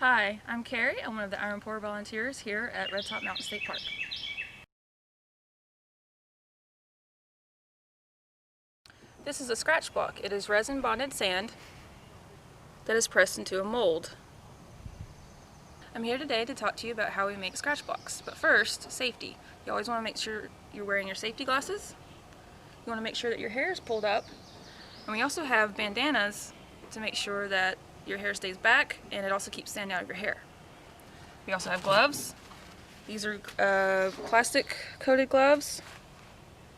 Hi, I'm Carrie. I'm one of the Iron Pour volunteers here at Red Top Mountain State Park. This is a scratch block. It is resin bonded sand that is pressed into a mold. I'm here today to talk to you about how we make scratch blocks. But first, safety. You always want to make sure you're wearing your safety glasses. You want to make sure that your hair is pulled up. And we also have bandanas to make sure that your hair stays back and it also keeps sand out of your hair. We also have gloves. These are plastic coated gloves.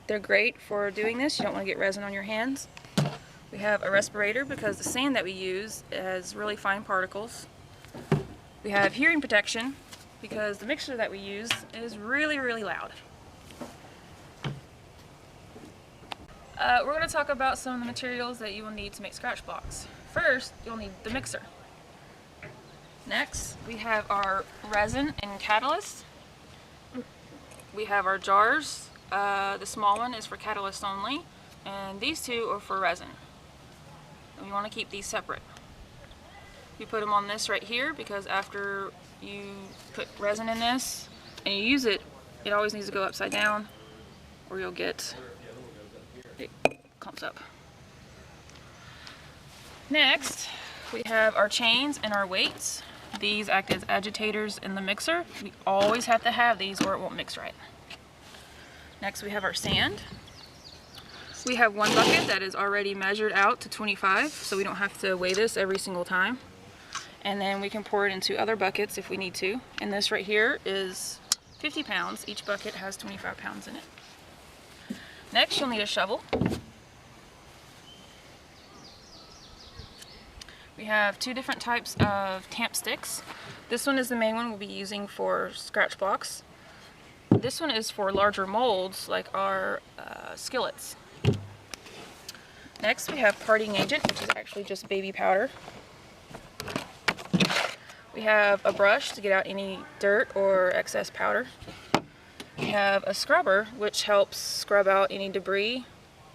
They're great for doing this. You don't want to get resin on your hands. We have a respirator because the sand that we use has really fine particles. We have hearing protection because the mixer that we use is really, really loud. We're going to talk about some of the materials that you will need to make scratch blocks. First, you'll need the mixer. Next, we have our resin and catalyst. We have our jars. The small one is for catalyst only, and these two are for resin. And we want to keep these separate. You put them on this right here because after you put resin in this and you use it, it always needs to go upside down or you'll get it clumps up. Next, we have our chains and our weights. These act as agitators in the mixer. We always have to have these or it won't mix right. Next, we have our sand. We have one bucket that is already measured out to 25, so we don't have to weigh this every single time. And then we can pour it into other buckets if we need to. And this right here is 50 pounds. Each bucket has 25 pounds in it. Next, you'll need a shovel. We have two different types of tamp sticks. This one is the main one we'll be using for scratch blocks. This one is for larger molds like our skillets. Next, we have parting agent, which is actually just baby powder. We have a brush to get out any dirt or excess powder. We have a scrubber, which helps scrub out any debris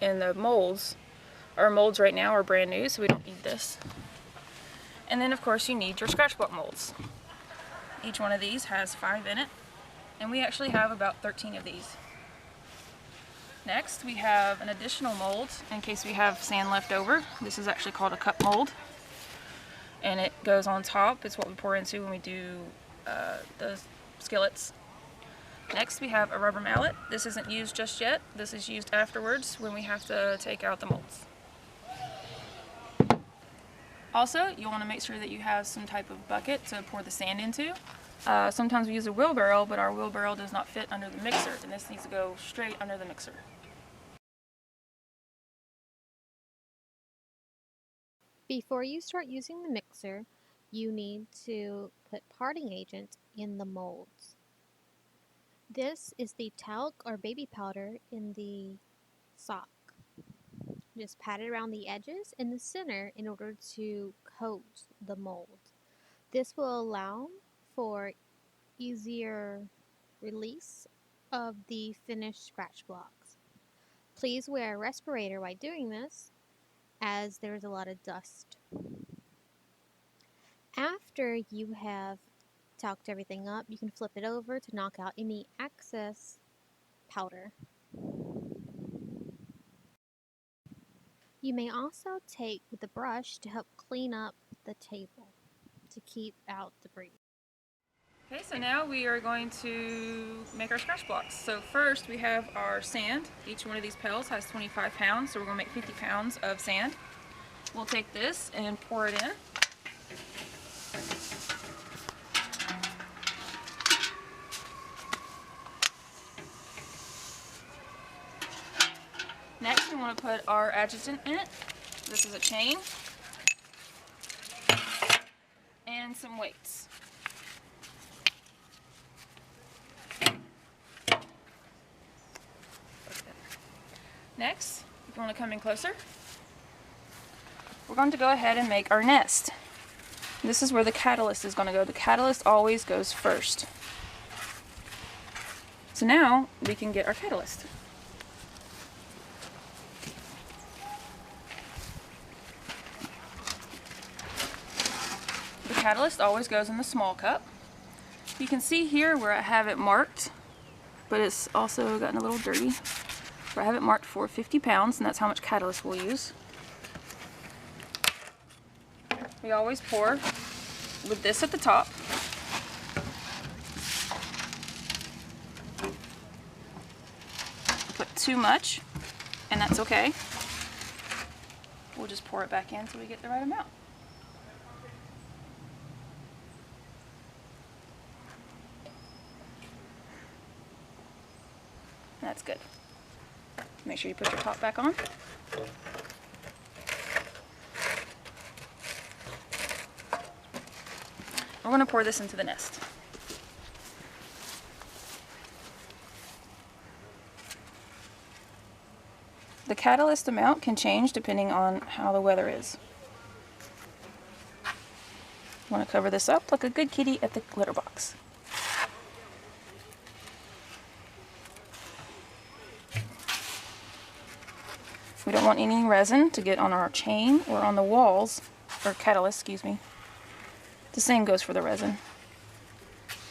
in the molds. Our molds right now are brand new, so we don't need this. And then, of course, you need your scratch block molds. Each one of these has 5 in it, and we actually have about 13 of these. Next, we have an additional mold in case we have sand left over. This is actually called a cup mold. And it goes on top. It's what we pour into when we do the skillets. Next, we have a rubber mallet. This isn't used just yet. This is used afterwards when we have to take out the molds. Also, you'll want to make sure that you have some type of bucket to pour the sand into. Sometimes we use a wheelbarrow, but our wheelbarrow does not fit under the mixer, and this needs to go straight under the mixer. Before you start using the mixer, you need to put parting agent in the molds. This is the talc or baby powder in the sock. Just pat it around the edges and the center in order to coat the mold. This will allow for easier release of the finished scratch blocks. Please wear a respirator while doing this, as there's a lot of dust. After you have talked everything up, you can flip it over to knock out any excess powder. You may also take the brush to help clean up the table to keep out debris. Okay, so now we are going to make our scratch blocks. So first we have our sand. Each one of these pails has 25 pounds, so we're going to make 50 pounds of sand. We'll take this and pour it in. Next, we want to put our adjutant in it. This is a chain and some weights. Next, if you want to come in closer, we're going to go ahead and make our nest. This is where the catalyst is going to go. The catalyst always goes first. So now we can get our catalyst. The catalyst always goes in the small cup. You can see here where I have it marked, but it's also gotten a little dirty. But I have it marked for 50 pounds, and that's how much catalyst we'll use. We always pour with this at the top. Put too much, and that's okay. We'll just pour it back in until we get the right amount. That's good. Make sure you put your top back on. We're going to pour this into the nest. The catalyst amount can change depending on how the weather is. Want to cover this up like a good kitty at the litter box. We don't want any resin to get on our chain or on the walls, or catalyst, excuse me. The same goes for the resin,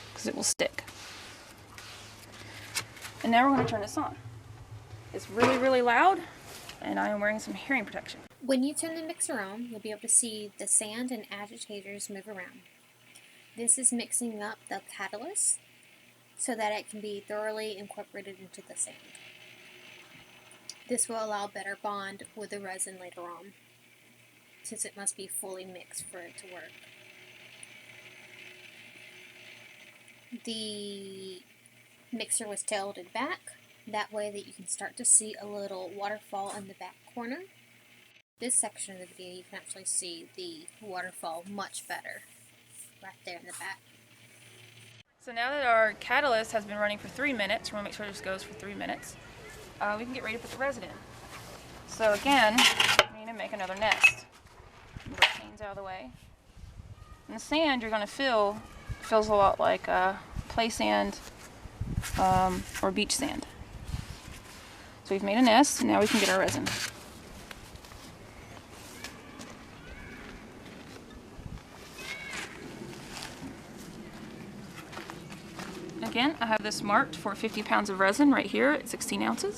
because it will stick. And now we're going to turn this on. It's really, really loud, and I am wearing some hearing protection. When you turn the mixer on, you'll be able to see the sand and agitators move around. This is mixing up the catalyst so that it can be thoroughly incorporated into the sand. This will allow better bond with the resin later on, since it must be fully mixed for it to work. The mixer was tilted back, that way that you can start to see a little waterfall in the back corner. This section of the video you can actually see the waterfall much better, right there in the back. So now that our catalyst has been running for 3 minutes, we're going to make sure this goes for 3 minutes, we can get ready to put the resin in. So again, we need to make another nest. Move our chains out of the way. And the sand you're going to feel feels a lot like play sand or beach sand. So we've made a nest, and now we can get our resin. Again, I have this marked for 50 pounds of resin right here at 16 ounces.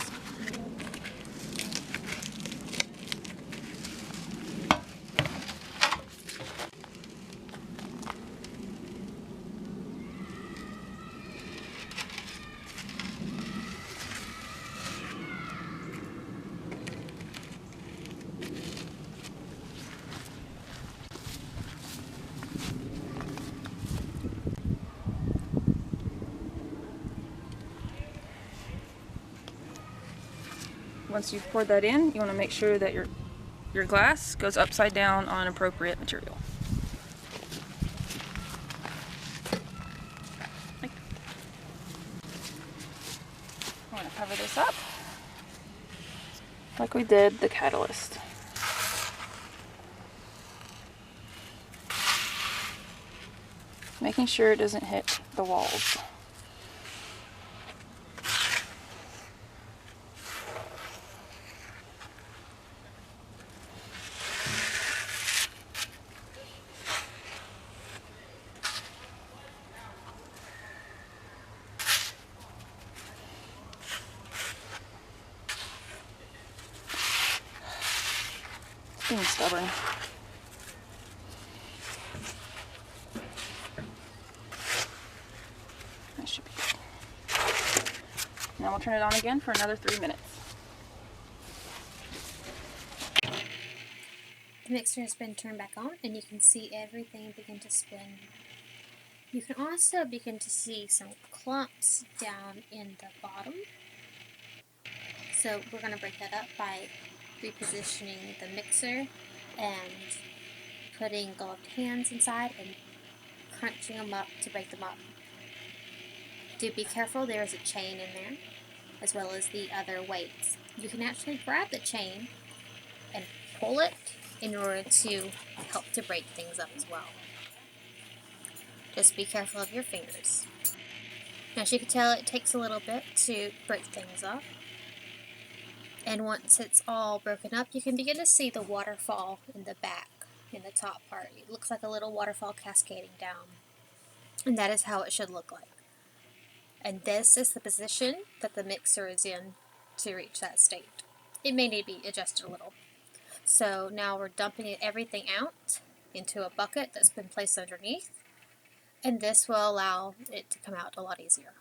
Once you've poured that in, you want to make sure that your glass goes upside down on appropriate material. I'm going to cover this up like we did the catalyst. Making sure it doesn't hit the walls. Being stubborn. That should be good. Now we'll turn it on again for another 3 minutes. The mixer has been turned back on, and you can see everything begin to spin. You can also begin to see some clumps down in the bottom. So we're going to break that up by repositioning the mixer and putting gloved hands inside and crunching them up to break them up. Do be careful, there is a chain in there, as well as the other weights. You can actually grab the chain and pull it in order to help to break things up as well. Just be careful of your fingers. Now, as you can tell, it takes a little bit to break things up. And once it's all broken up, you can begin to see the waterfall in the back. in the top part. It looks like a little waterfall cascading down. And that is how it should look like. And this is the position that the mixer is in to reach that state. It may need to be adjusted a little. So now we're dumping everything out into a bucket that's been placed underneath, and this will allow it to come out a lot easier.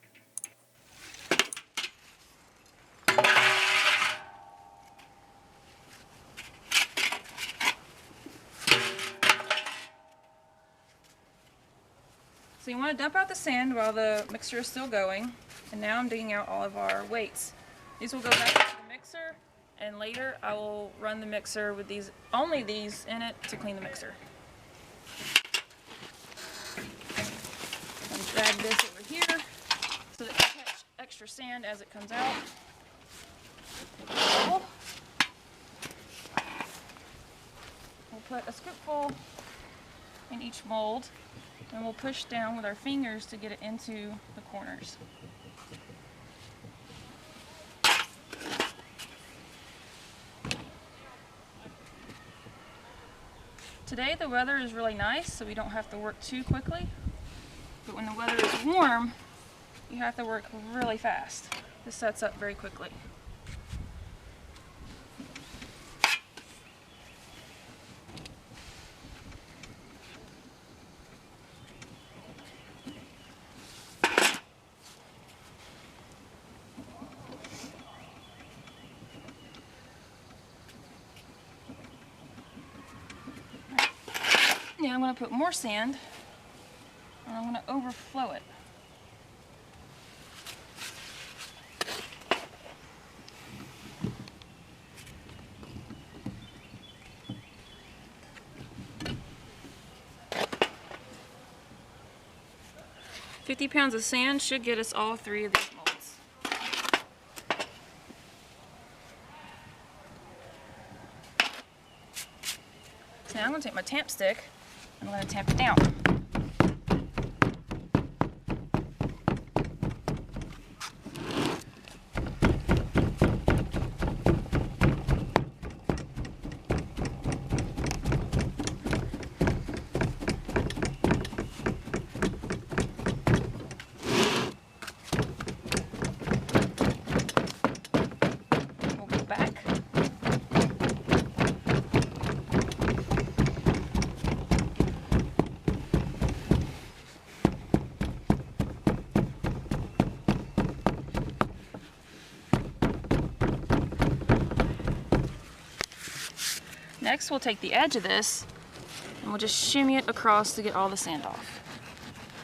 So you want to dump out the sand while the mixer is still going. And now I'm digging out all of our weights. These will go back into the mixer, and later I will run the mixer with only these in it to clean the mixer. And drag this over here so that it can catch extra sand as it comes out. We'll put a scoopful in each mold, and we'll push down with our fingers to get it into the corners. Today the weather is really nice, so we don't have to work too quickly. But when the weather is warm, you have to work really fast. This sets up very quickly. Now I'm going to put more sand, and I'm going to overflow it. £50 of sand should get us all 3 of these molds. So now I'm going to take my tamp stick and I'm going to tamp it down. We'll go back. Next, we'll take the edge of this and we'll just shimmy it across to get all the sand off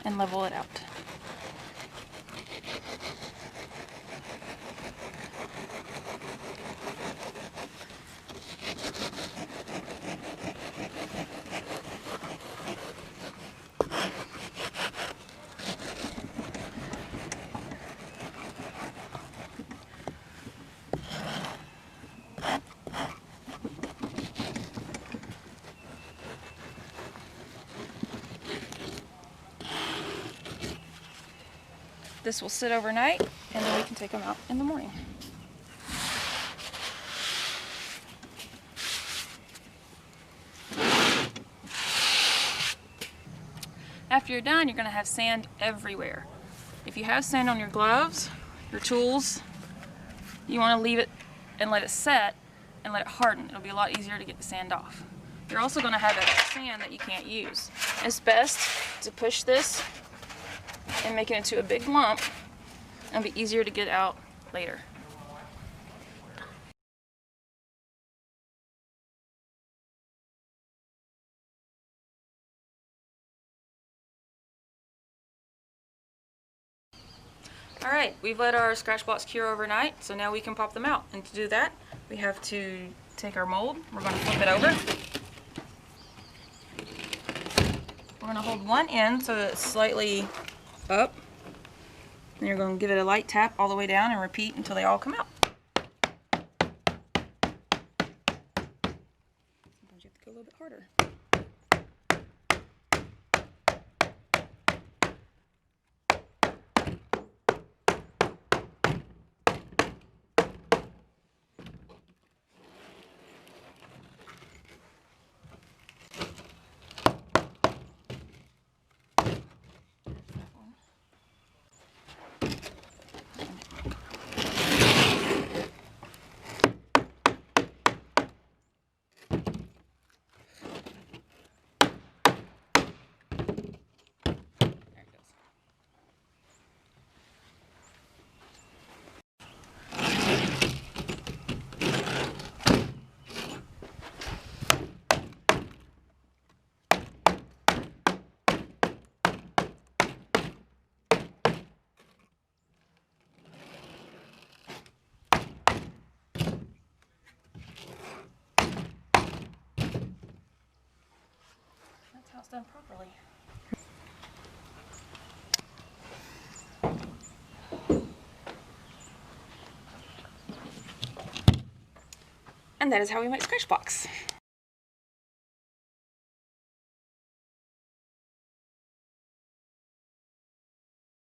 and level it out. This will sit overnight, and then we can take them out in the morning. After you're done, you're going to have sand everywhere. If you have sand on your gloves, your tools, you want to leave it and let it set and let it harden. It'll be a lot easier to get the sand off. You're also going to have extra sand that you can't use. It's best to push this and make it into a big lump, and be easier to get out later. Alright, we've let our scratch blocks cure overnight, so now we can pop them out. And to do that, we have to take our mold, we're going to flip it over. We're going to hold one end so that it's slightly up. Then you're going to give it a light tap all the way down and repeat until they all come out. Sometimes you have to go a little bit harder. it's done properly. And that is how we make scratch blocks.